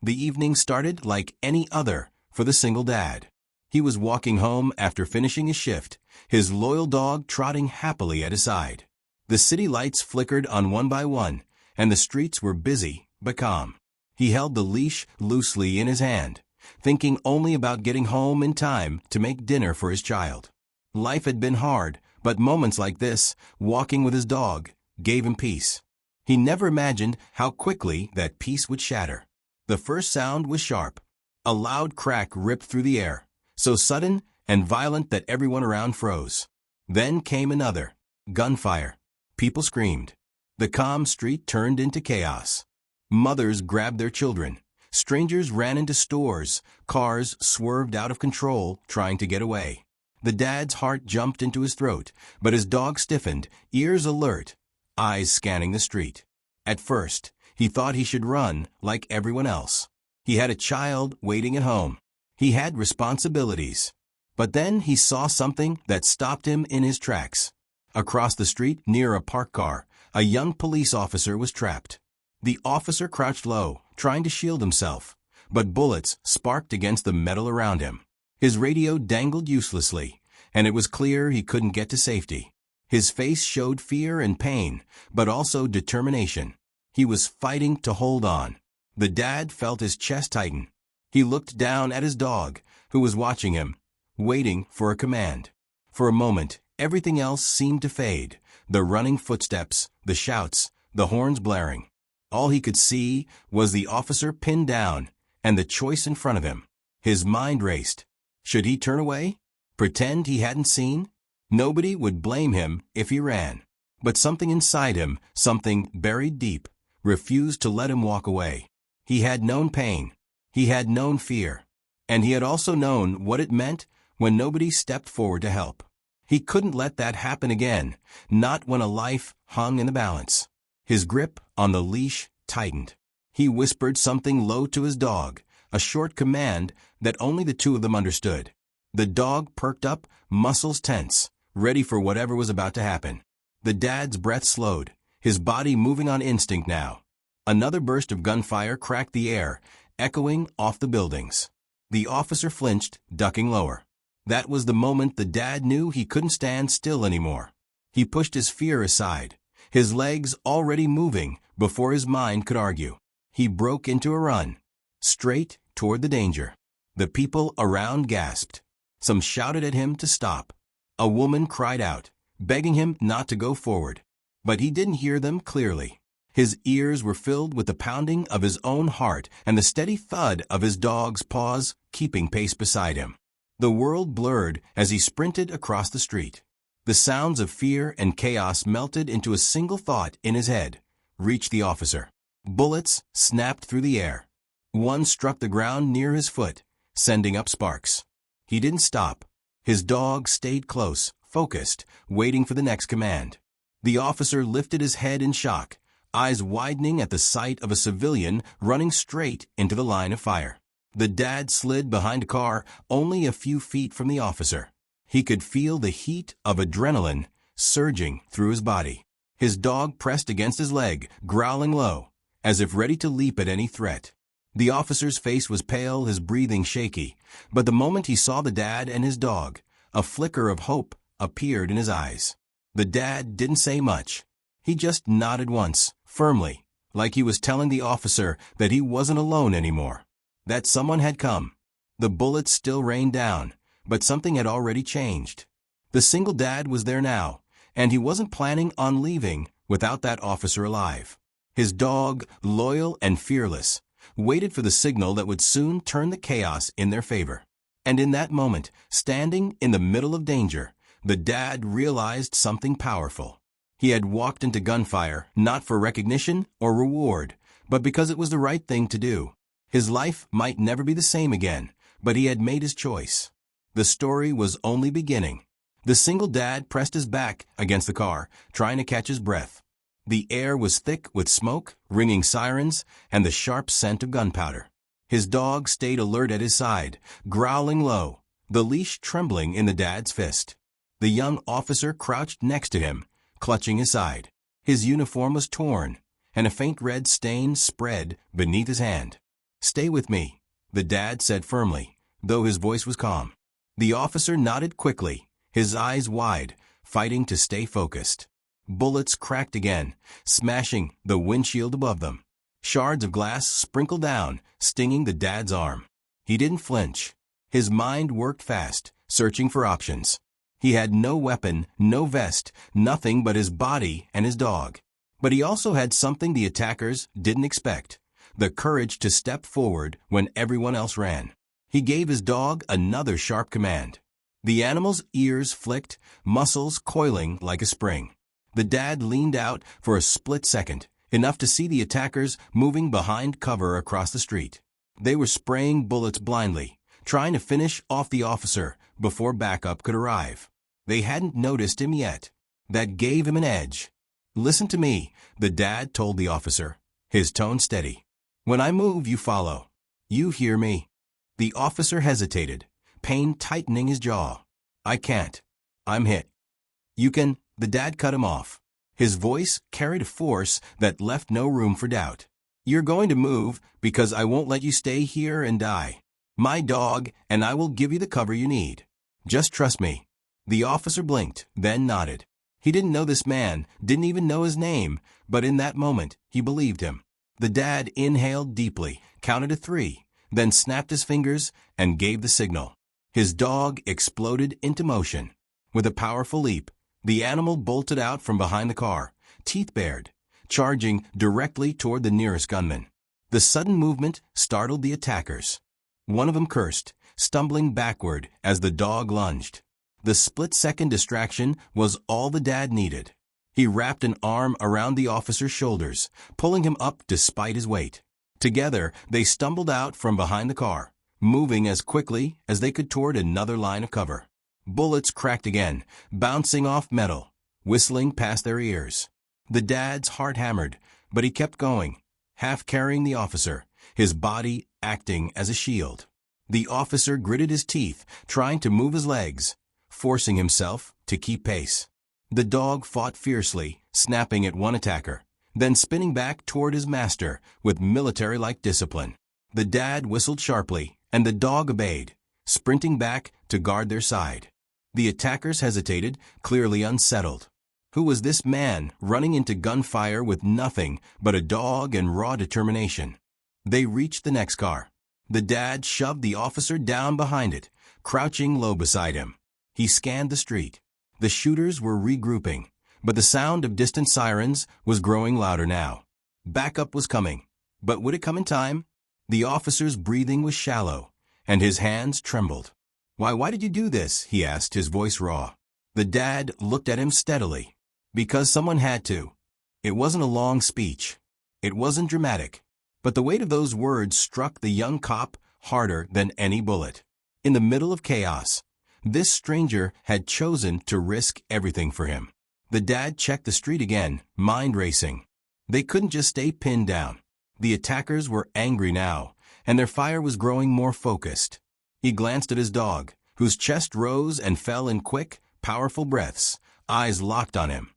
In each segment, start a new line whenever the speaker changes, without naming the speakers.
The evening started like any other for the single dad. He was walking home after finishing his shift, his loyal dog trotting happily at his side. The city lights flickered on one by one, and the streets were busy but calm. He held the leash loosely in his hand, thinking only about getting home in time to make dinner for his child. Life had been hard, but moments like this, walking with his dog, gave him peace. He never imagined how quickly that peace would shatter. The first sound was sharp. A loud crack ripped through the air, so sudden and violent that everyone around froze. Then came another. Gunfire. People screamed. The calm street turned into chaos. Mothers grabbed their children. Strangers ran into stores. Cars swerved out of control, trying to get away. The dad's heart jumped into his throat, but his dog stiffened, ears alert, eyes scanning the street. At first, he thought he should run like everyone else. He had a child waiting at home. He had responsibilities. But then he saw something that stopped him in his tracks. Across the street, near a parked car, a young police officer was trapped. The officer crouched low, trying to shield himself, but bullets sparked against the metal around him. His radio dangled uselessly, and it was clear he couldn't get to safety. His face showed fear and pain, but also determination. He was fighting to hold on. The dad felt his chest tighten. He looked down at his dog, who was watching him, waiting for a command. For a moment, everything else seemed to fade. The running footsteps, the shouts, the horns blaring. All he could see was the officer pinned down, and the choice in front of him. His mind raced. Should he turn away? Pretend he hadn't seen? Nobody would blame him if he ran. But something inside him, something buried deep, refused to let him walk away. He had known pain. He had known fear. And he had also known what it meant when nobody stepped forward to help. He couldn't let that happen again, not when a life hung in the balance. His grip on the leash tightened. He whispered something low to his dog, a short command that only the two of them understood. The dog perked up, muscles tense, ready for whatever was about to happen. The dad's breath slowed, his body moving on instinct now. Another burst of gunfire cracked the air, echoing off the buildings. The officer flinched, ducking lower. That was the moment the dad knew he couldn't stand still anymore. He pushed his fear aside, his legs already moving before his mind could argue. He broke into a run, straight toward the danger. The people around gasped. Some shouted at him to stop. A woman cried out, begging him not to go forward. But he didn't hear them clearly. His ears were filled with the pounding of his own heart and the steady thud of his dog's paws keeping pace beside him. The world blurred as he sprinted across the street. The sounds of fear and chaos melted into a single thought in his head. Reach the officer. Bullets snapped through the air. One struck the ground near his foot, sending up sparks. He didn't stop. His dog stayed close, focused, waiting for the next command. The officer lifted his head in shock, eyes widening at the sight of a civilian running straight into the line of fire. The dad slid behind a car only a few feet from the officer. He could feel the heat of adrenaline surging through his body. His dog pressed against his leg, growling low, as if ready to leap at any threat. The officer's face was pale, his breathing shaky, but the moment he saw the dad and his dog, a flicker of hope appeared in his eyes. The dad didn't say much. He just nodded once, firmly, like he was telling the officer that he wasn't alone anymore, that someone had come. The bullets still rained down, but something had already changed. The single dad was there now, and he wasn't planning on leaving without that officer alive. His dog, loyal and fearless, waited for the signal that would soon turn the chaos in their favor. And in that moment, standing in the middle of danger, the dad realized something powerful. He had walked into gunfire not for recognition or reward, but because it was the right thing to do. His life might never be the same again, but he had made his choice. The story was only beginning. The single dad pressed his back against the car, trying to catch his breath. The air was thick with smoke, ringing sirens, and the sharp scent of gunpowder. His dog stayed alert at his side, growling low, the leash trembling in the dad's fist. The young officer crouched next to him, clutching his side. His uniform was torn, and a faint red stain spread beneath his hand. "Stay with me," the dad said firmly, though his voice was calm. The officer nodded quickly, his eyes wide, fighting to stay focused. Bullets cracked again, smashing the windshield above them. Shards of glass sprinkled down, stinging the dad's arm. He didn't flinch. His mind worked fast, searching for options. He had no weapon, no vest, nothing but his body and his dog. But he also had something the attackers didn't expect: the courage to step forward when everyone else ran. He gave his dog another sharp command. The animal's ears flicked, muscles coiling like a spring. The dad leaned out for a split second, enough to see the attackers moving behind cover across the street. They were spraying bullets blindly, trying to finish off the officer before backup could arrive. They hadn't noticed him yet. That gave him an edge. "Listen to me," the dad told the officer, his tone steady. "When I move, you follow. You hear me?" The officer hesitated, pain tightening his jaw. "I can't. I'm hit." "You can," the dad cut him off. His voice carried a force that left no room for doubt. "You're going to move because I won't let you stay here and die. My dog and I will give you the cover you need. Just trust me." The officer blinked, then nodded. He didn't know this man, didn't even know his name, but in that moment, he believed him. The dad inhaled deeply, counted to 3, then snapped his fingers and gave the signal. His dog exploded into motion. With a powerful leap, the animal bolted out from behind the car, teeth bared, charging directly toward the nearest gunman. The sudden movement startled the attackers. One of them cursed, stumbling backward as the dog lunged. The split-second distraction was all the dad needed. He wrapped an arm around the officer's shoulders, pulling him up despite his weight. Together, they stumbled out from behind the car, moving as quickly as they could toward another line of cover. Bullets cracked again, bouncing off metal, whistling past their ears. The dad's heart hammered, but he kept going, half carrying the officer, his body acting as a shield. The officer gritted his teeth, trying to move his legs, forcing himself to keep pace. The dog fought fiercely, snapping at one attacker, then spinning back toward his master with military-like discipline. The dad whistled sharply, and the dog obeyed, sprinting back to guard their side. The attackers hesitated, clearly unsettled. Who was this man running into gunfire with nothing but a dog and raw determination? They reached the next car. The dad shoved the officer down behind it, crouching low beside him. He scanned the street. The shooters were regrouping, but the sound of distant sirens was growing louder now. Backup was coming, but would it come in time? The officer's breathing was shallow, and his hands trembled. Why did you do this?" he asked, his voice raw. The dad looked at him steadily. "Because someone had to." It wasn't a long speech. It wasn't dramatic. But the weight of those words struck the young cop harder than any bullet. In the middle of chaos, this stranger had chosen to risk everything for him. The dad checked the street again, mind racing. They couldn't just stay pinned down. The attackers were angry now, and their fire was growing more focused. He glanced at his dog, whose chest rose and fell in quick, powerful breaths, eyes locked on him,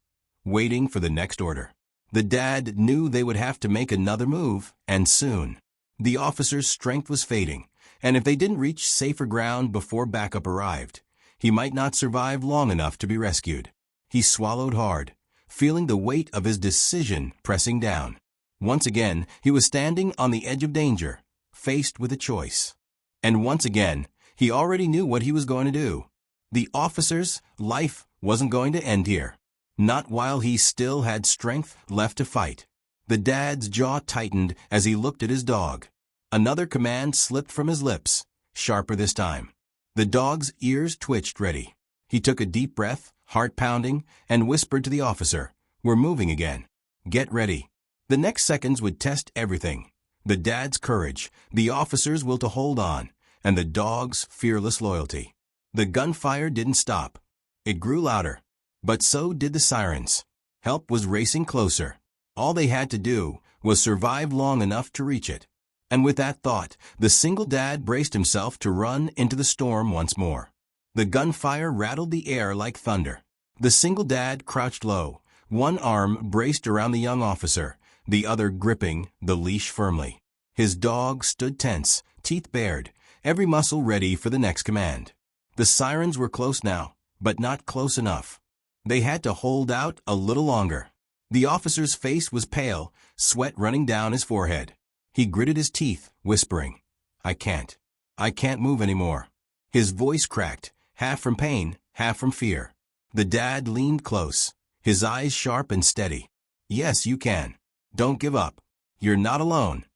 waiting for the next order. The dad knew they would have to make another move, and soon. The officer's strength was fading, and if they didn't reach safer ground before backup arrived, he might not survive long enough to be rescued. He swallowed hard, feeling the weight of his decision pressing down. Once again, he was standing on the edge of danger, faced with a choice. And once again, he already knew what he was going to do. The officer's life wasn't going to end here. Not while he still had strength left to fight. The dad's jaw tightened as he looked at his dog. Another command slipped from his lips, sharper this time. The dog's ears twitched ready. He took a deep breath, heart pounding, and whispered to the officer, "We're moving again. Get ready." The next seconds would test everything. The dad's courage, the officer's will to hold on, and the dog's fearless loyalty. The gunfire didn't stop. It grew louder. But so did the sirens. Help was racing closer. All they had to do was survive long enough to reach it. And with that thought, the single dad braced himself to run into the storm once more. The gunfire rattled the air like thunder. The single dad crouched low, one arm braced around the young officer, the other gripping the leash firmly. His dog stood tense, teeth bared, every muscle ready for the next command. The sirens were close now, but not close enough. They had to hold out a little longer. The officer's face was pale, sweat running down his forehead. He gritted his teeth, whispering, I can't move anymore." His voice cracked, half from pain, half from fear. The dad leaned close, his eyes sharp and steady. "Yes, you can. Don't give up. You're not alone."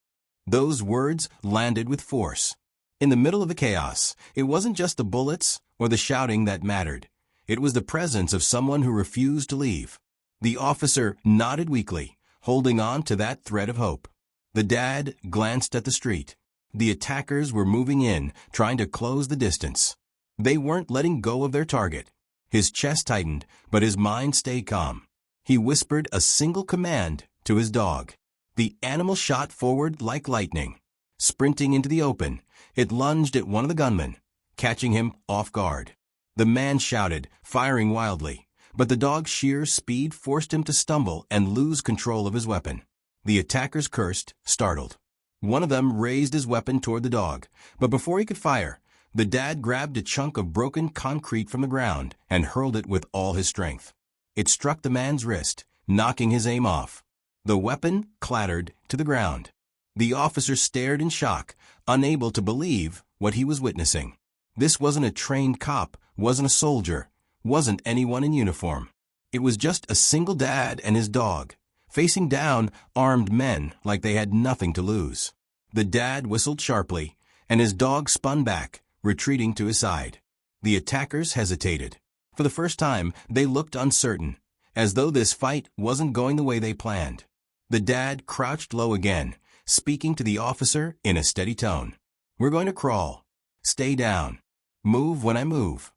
Those words landed with force. In the middle of the chaos, it wasn't just the bullets or the shouting that mattered. It was the presence of someone who refused to leave. The officer nodded weakly, holding on to that thread of hope. The dad glanced at the street. The attackers were moving in, trying to close the distance. They weren't letting go of their target. His chest tightened, but his mind stayed calm. He whispered a single command to his dog. The animal shot forward like lightning. Sprinting into the open, it lunged at one of the gunmen, catching him off guard. The man shouted, firing wildly, but the dog's sheer speed forced him to stumble and lose control of his weapon. The attackers cursed, startled. One of them raised his weapon toward the dog, but before he could fire, the dad grabbed a chunk of broken concrete from the ground and hurled it with all his strength. It struck the man's wrist, knocking his aim off. The weapon clattered to the ground. The officer stared in shock, unable to believe what he was witnessing. This wasn't a trained cop, wasn't a soldier, wasn't anyone in uniform. It was just a single dad and his dog, facing down armed men like they had nothing to lose. The dad whistled sharply, and his dog spun back, retreating to his side. The attackers hesitated. For the first time, they looked uncertain, as though this fight wasn't going the way they planned. The dad crouched low again, speaking to the officer in a steady tone. "We're going to crawl. Stay down. Move when I move."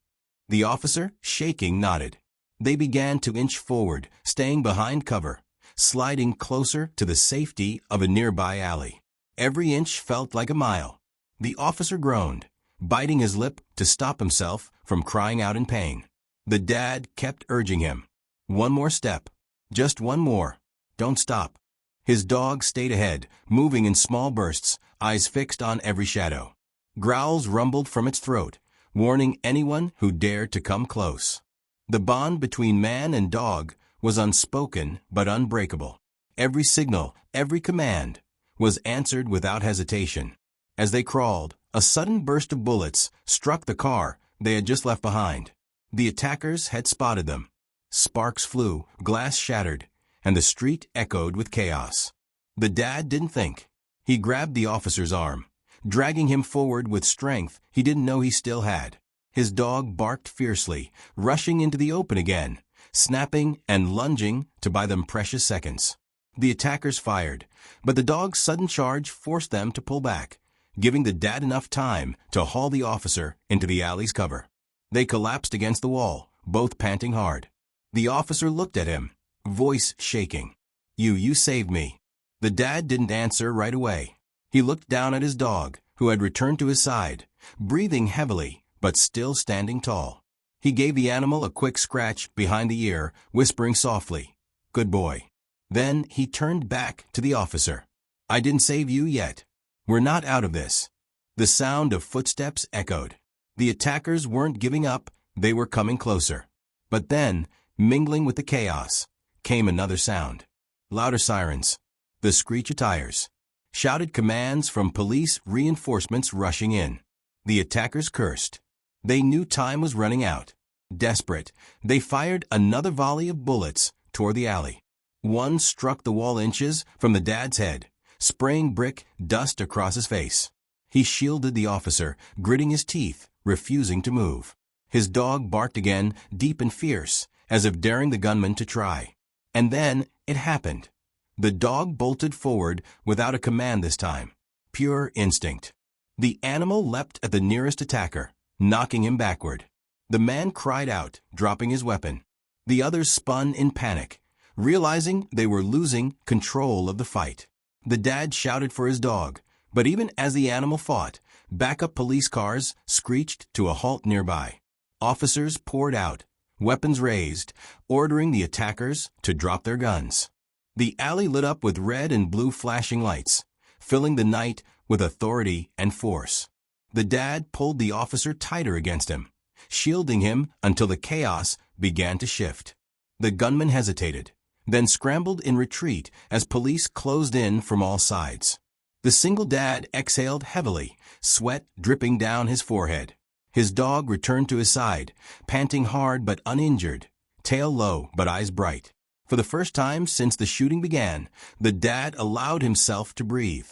The officer, shaking, nodded. They began to inch forward, staying behind cover, sliding closer to the safety of a nearby alley. Every inch felt like a mile. The officer groaned, biting his lip to stop himself from crying out in pain. The dad kept urging him. "One more step. Just one more. Don't stop." His dog stayed ahead, moving in small bursts, eyes fixed on every shadow. Growls rumbled from its throat, warning anyone who dared to come close. The bond between man and dog was unspoken but unbreakable. Every signal, every command, was answered without hesitation. As they crawled, a sudden burst of bullets struck the car they had just left behind. The attackers had spotted them. Sparks flew, glass shattered, and the street echoed with chaos. The dad didn't think. He grabbed the officer's arm, dragging him forward with strength he didn't know he still had. His dog barked fiercely, rushing into the open again, snapping and lunging to buy them precious seconds. The attackers fired, but the dog's sudden charge forced them to pull back, giving the dad enough time to haul the officer into the alley's cover. They collapsed against the wall, both panting hard. The officer looked at him, voice shaking. You saved me." The dad didn't answer right away. He looked down at his dog, who had returned to his side, breathing heavily, but still standing tall. He gave the animal a quick scratch behind the ear, whispering softly, "Good boy." Then he turned back to the officer. "I didn't save you yet. We're not out of this." The sound of footsteps echoed. The attackers weren't giving up, they were coming closer. But then, mingling with the chaos, came another sound. Louder sirens, the screech of tires, shouted commands from police reinforcements rushing in. The attackers cursed. They knew time was running out. Desperate, they fired another volley of bullets toward the alley. One struck the wall inches from the dad's head, spraying brick dust across his face. He shielded the officer, gritting his teeth, refusing to move. His dog barked again, deep and fierce, as if daring the gunman to try. And then it happened. The dog bolted forward without a command this time. Pure instinct. The animal leapt at the nearest attacker, knocking him backward. The man cried out, dropping his weapon. The others spun in panic, realizing they were losing control of the fight. The dad shouted for his dog, but even as the animal fought, backup police cars screeched to a halt nearby. Officers poured out, weapons raised, ordering the attackers to drop their guns. The alley lit up with red and blue flashing lights. filling the night with authority and force. The dad pulled the officer tighter against him, shielding him until the chaos began to shift. The gunman hesitated, then scrambled in retreat as police closed in from all sides. The single dad exhaled heavily, sweat dripping down his forehead. His dog returned to his side, panting hard but uninjured, tail low but eyes bright. For the first time since the shooting began, the dad allowed himself to breathe.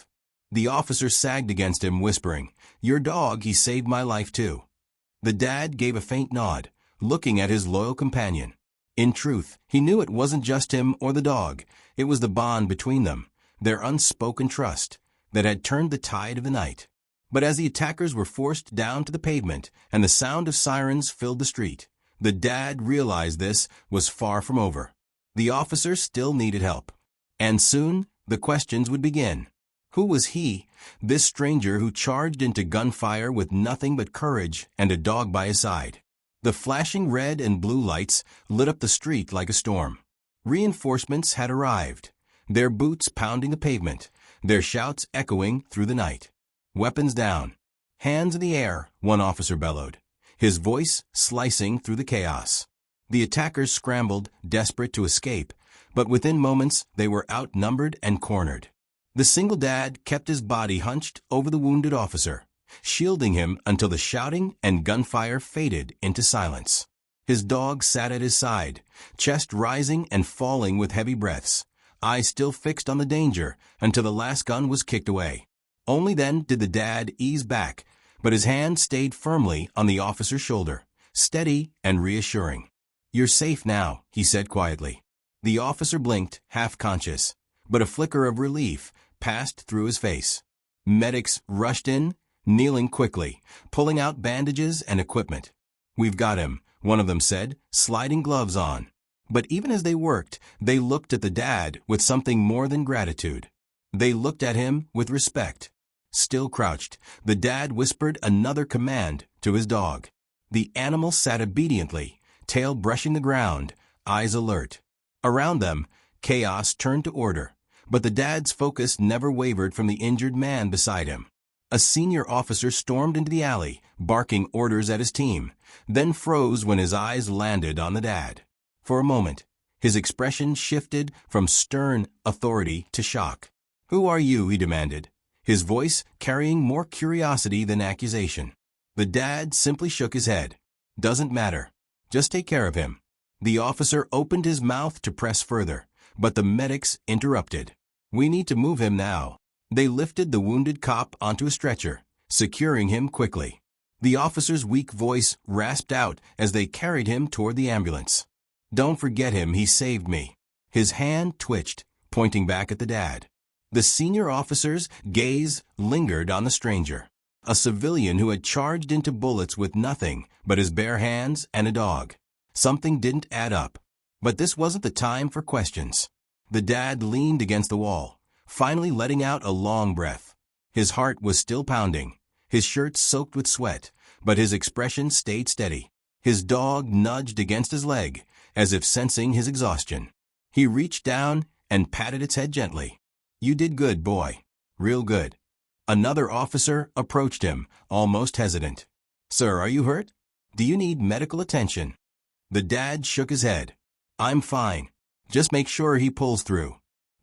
The officer sagged against him, whispering, "Your dog, he saved my life too." The dad gave a faint nod, looking at his loyal companion. In truth, he knew it wasn't just him or the dog, it was the bond between them, their unspoken trust, that had turned the tide of the night. But as the attackers were forced down to the pavement and the sound of sirens filled the street, the dad realized this was far from over. The officer still needed help. And soon, the questions would begin. Who was he, this stranger who charged into gunfire with nothing but courage and a dog by his side? The flashing red and blue lights lit up the street like a storm. Reinforcements had arrived, their boots pounding the pavement, their shouts echoing through the night. Weapons down. Hands in the air, one officer bellowed, his voice slicing through the chaos. The attackers scrambled, desperate to escape, but within moments they were outnumbered and cornered. The single dad kept his body hunched over the wounded officer, shielding him until the shouting and gunfire faded into silence. His dog sat at his side, chest rising and falling with heavy breaths, eyes still fixed on the danger until the last gun was kicked away. Only then did the dad ease back, but his hand stayed firmly on the officer's shoulder, steady and reassuring. "You're safe now," he said quietly. The officer blinked, half-conscious, but a flicker of relief passed through his face. Medics rushed in, kneeling quickly, pulling out bandages and equipment. "We've got him," one of them said, sliding gloves on. But even as they worked, they looked at the dad with something more than gratitude. They looked at him with respect. Still crouched, the dad whispered another command to his dog. The animal sat obediently, tail brushing the ground, eyes alert. Around them, chaos turned to order, but the dad's focus never wavered from the injured man beside him. A senior officer stormed into the alley, barking orders at his team, then froze when his eyes landed on the dad. For a moment, his expression shifted from stern authority to shock. "Who are you?" he demanded, his voice carrying more curiosity than accusation. The dad simply shook his head. "Doesn't matter. Just take care of him." The officer opened his mouth to press further, but the medics interrupted. "We need to move him now." They lifted the wounded cop onto a stretcher, securing him quickly. The officer's weak voice rasped out as they carried him toward the ambulance. "Don't forget him, he saved me." His hand twitched, pointing back at the dad. The senior officer's gaze lingered on the stranger, a civilian who had charged into bullets with nothing but his bare hands and a dog. Something didn't add up. But this wasn't the time for questions. The dad leaned against the wall, finally letting out a long breath. His heart was still pounding, his shirt soaked with sweat, but his expression stayed steady. His dog nudged against his leg, as if sensing his exhaustion. He reached down and patted its head gently. "You did good, boy. Real good." Another officer approached him, almost hesitant. "Sir, are you hurt? Do you need medical attention?" The dad shook his head. "I'm fine. Just make sure he pulls through."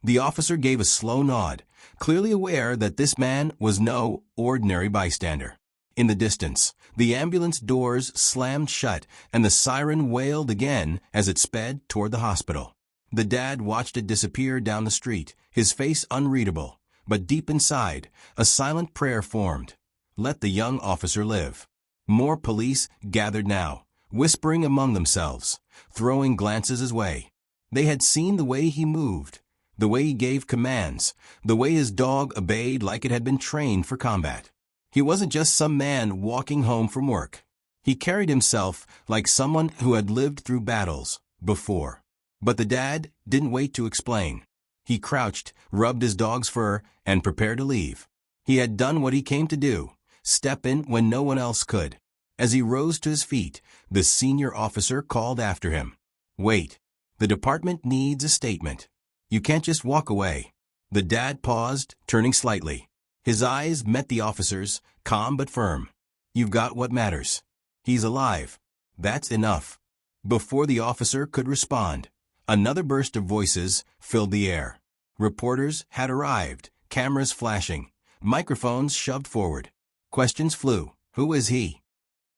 The officer gave a slow nod, clearly aware that this man was no ordinary bystander. In the distance, the ambulance doors slammed shut and the siren wailed again as it sped toward the hospital. The dad watched it disappear down the street, his face unreadable, but deep inside, a silent prayer formed. Let the young officer live. More police gathered now, whispering among themselves, throwing glances his way. They had seen the way he moved, the way he gave commands, the way his dog obeyed like it had been trained for combat. He wasn't just some man walking home from work. He carried himself like someone who had lived through battles before. But the dad didn't wait to explain. He crouched, rubbed his dog's fur, and prepared to leave. He had done what he came to do, step in when no one else could. As he rose to his feet, the senior officer called after him. "Wait. The department needs a statement. You can't just walk away." The dad paused, turning slightly. His eyes met the officer's, calm but firm. "You've got what matters. He's alive. That's enough." Before the officer could respond, another burst of voices filled the air. Reporters had arrived, cameras flashing, microphones shoved forward. Questions flew. Who is he?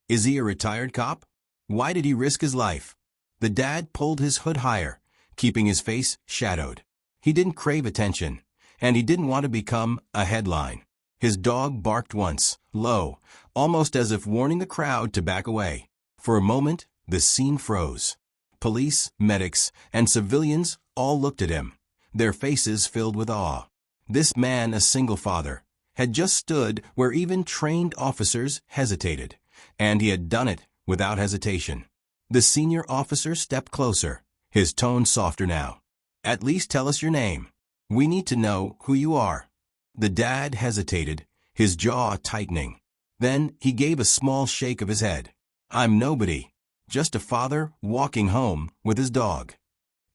Is he a retired cop? Why did he risk his life? The dad pulled his hood higher, keeping his face shadowed. He didn't crave attention, and he didn't want to become a headline. His dog barked once, low, almost as if warning the crowd to back away. For a moment, the scene froze. Police, medics, and civilians all looked at him, their faces filled with awe. This man, a single father, had just stood where even trained officers hesitated, and he had done it without hesitation. The senior officer stepped closer, his tone softer now. "At least tell us your name. We need to know who you are." The dad hesitated, his jaw tightening. Then he gave a small shake of his head. "I'm nobody, just a father walking home with his dog."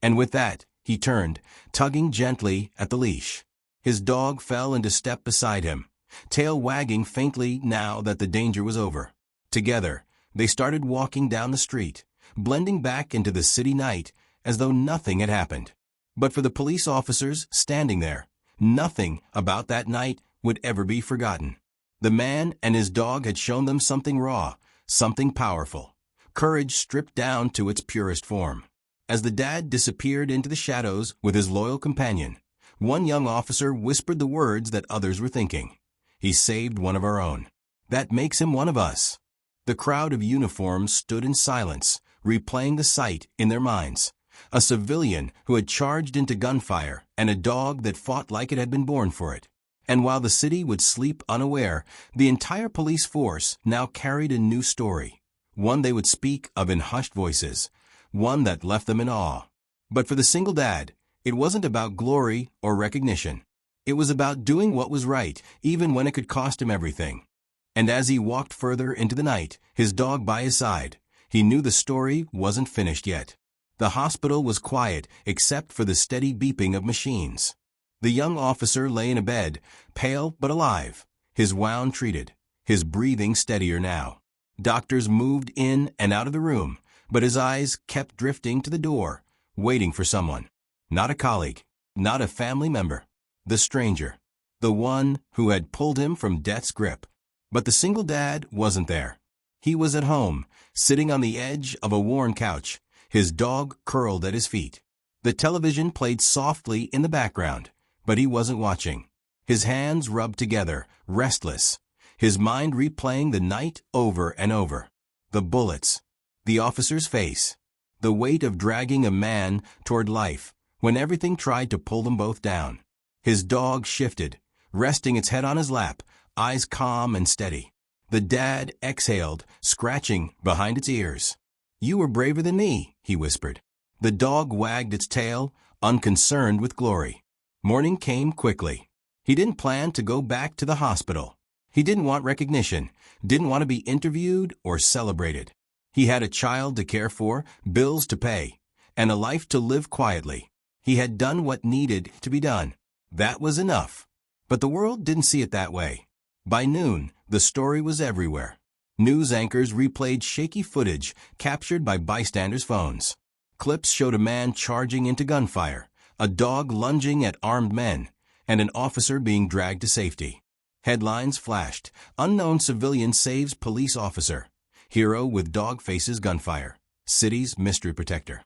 And with that, he turned, tugging gently at the leash. His dog fell into step beside him, tail wagging faintly now that the danger was over. Together, they started walking down the street, blending back into the city night as though nothing had happened. But for the police officers standing there, nothing about that night would ever be forgotten. The man and his dog had shown them something raw, something powerful. Courage stripped down to its purest form. As the dad disappeared into the shadows with his loyal companion, one young officer whispered the words that others were thinking. "He saved one of our own. That makes him one of us." The crowd of uniforms stood in silence, replaying the sight in their minds. A civilian who had charged into gunfire, and a dog that fought like it had been born for it. And while the city would sleep unaware, the entire police force now carried a new story, one they would speak of in hushed voices, one that left them in awe. But for the single dad, it wasn't about glory or recognition. It was about doing what was right, even when it could cost him everything. And as he walked further into the night, his dog by his side, he knew the story wasn't finished yet. The hospital was quiet except for the steady beeping of machines. The young officer lay in a bed, pale but alive, his wound treated, his breathing steadier now. Doctors moved in and out of the room, but his eyes kept drifting to the door, waiting for someone. Not a colleague, not a family member. The stranger, the one who had pulled him from death's grip. But the single dad wasn't there. He was at home, sitting on the edge of a worn couch, his dog curled at his feet. The television played softly in the background, but he wasn't watching. His hands rubbed together, restless, his mind replaying the night over and over. The bullets, the officer's face, the weight of dragging a man toward life when everything tried to pull them both down. His dog shifted, resting its head on his lap, eyes calm and steady. The dad exhaled, scratching behind its ears. "You were braver than me," he whispered. The dog wagged its tail, unconcerned with glory. Morning came quickly. He didn't plan to go back to the hospital. He didn't want recognition, didn't want to be interviewed or celebrated. He had a child to care for, bills to pay, and a life to live quietly. He had done what needed to be done. That was enough. But the world didn't see it that way. By noon, the story was everywhere. News anchors replayed shaky footage captured by bystanders' phones. Clips showed a man charging into gunfire, a dog lunging at armed men, and an officer being dragged to safety. Headlines flashed, "Unknown civilian saves police officer. Hero with dog faces gunfire. City's mystery protector."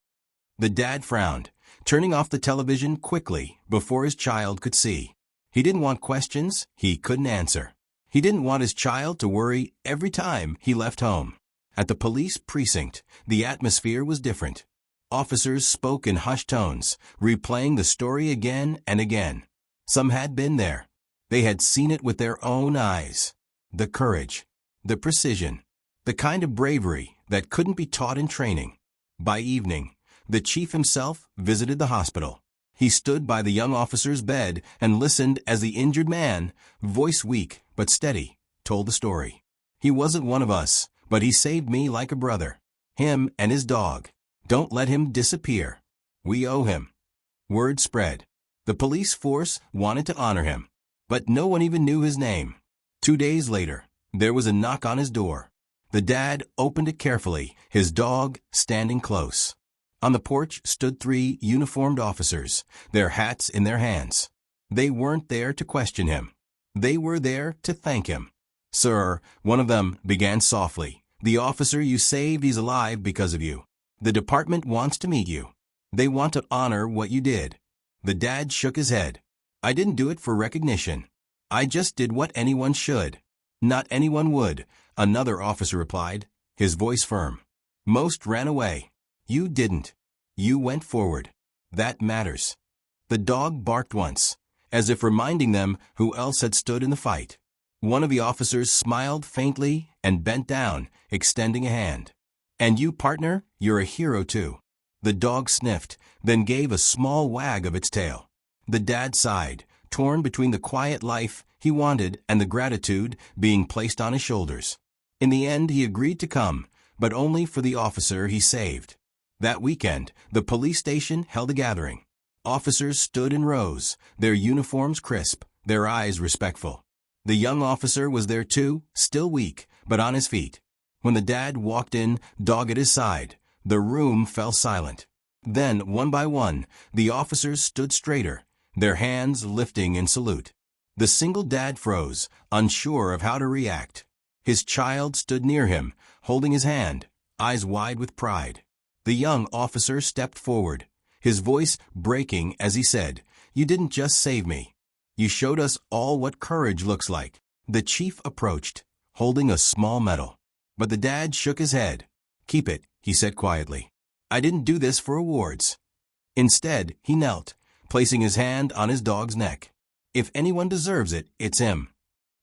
The dad frowned, turning off the television quickly before his child could see. He didn't want questions he couldn't answer. He didn't want his child to worry every time he left home. At the police precinct, the atmosphere was different. Officers spoke in hushed tones, replaying the story again and again. Some had been there. They had seen it with their own eyes. The courage, the precision, the kind of bravery that couldn't be taught in training. By evening, the chief himself visited the hospital. He stood by the young officer's bed and listened as the injured man, voice weak but steady, told the story. "He wasn't one of us, but he saved me like a brother. Him and his dog. Don't let him disappear. We owe him." Word spread. The police force wanted to honor him, but no one even knew his name. 2 days later, there was a knock on his door. The dad opened it carefully, his dog standing close. On the porch stood 3 uniformed officers, their hats in their hands. They weren't there to question him. They were there to thank him. "Sir," one of them began softly, "the officer you saved is alive because of you. The department wants to meet you. They want to honor what you did." The dad shook his head. "I didn't do it for recognition. I just did what anyone should." "Not anyone would," another officer replied, his voice firm. "Most ran away. You didn't. You went forward. That matters." The dog barked once, as if reminding them who else had stood in the fight. One of the officers smiled faintly and bent down, extending a hand. "And you, partner, you're a hero too." The dog sniffed, then gave a small wag of its tail. The dad sighed, torn between the quiet life he wanted and the gratitude being placed on his shoulders. In the end, he agreed to come, but only for the officer he saved. That weekend, the police station held a gathering. Officers stood in rows, their uniforms crisp, their eyes respectful. The young officer was there too, still weak, but on his feet. When the dad walked in, dog at his side, the room fell silent. Then, one by one, the officers stood straighter, their hands lifting in salute. The single dad froze, unsure of how to react. His child stood near him, holding his hand, eyes wide with pride. The young officer stepped forward, his voice breaking as he said, "You didn't just save me. You showed us all what courage looks like." The chief approached, holding a small medal. But the dad shook his head. "Keep it," he said quietly. "I didn't do this for awards." Instead, he knelt, placing his hand on his dog's neck. "If anyone deserves it, it's him."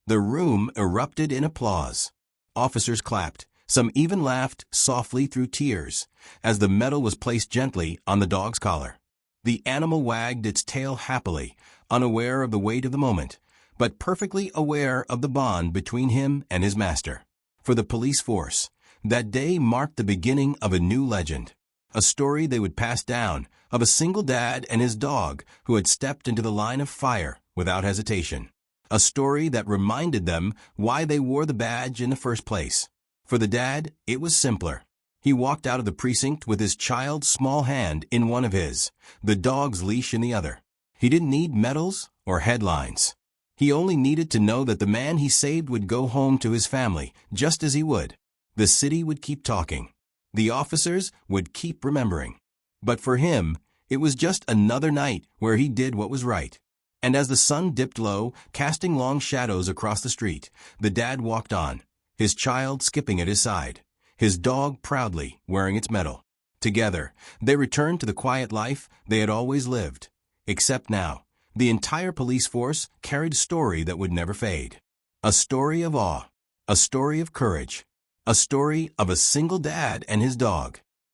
The room erupted in applause. Officers clapped. Some even laughed softly through tears as the medal was placed gently on the dog's collar. The animal wagged its tail happily, unaware of the weight of the moment, but perfectly aware of the bond between him and his master. For the police force, that day marked the beginning of a new legend, a story they would pass down of a single dad and his dog who had stepped into the line of fire without hesitation. A story that reminded them why they wore the badge in the first place. For the dad, it was simpler. He walked out of the precinct with his child's small hand in one of his, the dog's leash in the other. He didn't need medals or headlines. He only needed to know that the man he saved would go home to his family, just as he would. The city would keep talking. The officers would keep remembering. But for him, it was just another night where he did what was right. And as the sun dipped low, casting long shadows across the street, the dad walked on, his child skipping at his side, his dog proudly wearing its medal. Together, they returned to the quiet life they had always lived. Except now, the entire police force carried a story that would never fade. A story of awe, a story of courage, a story of a single dad and his dog.